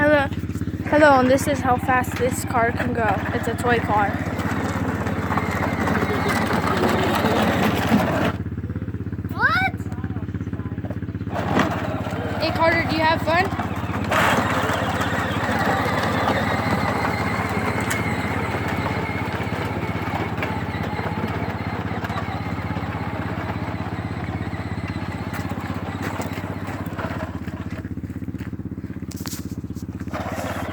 Hello, hello, and this is how fast this car can go. It's a toy car. What? Hey Carter, do you have fun?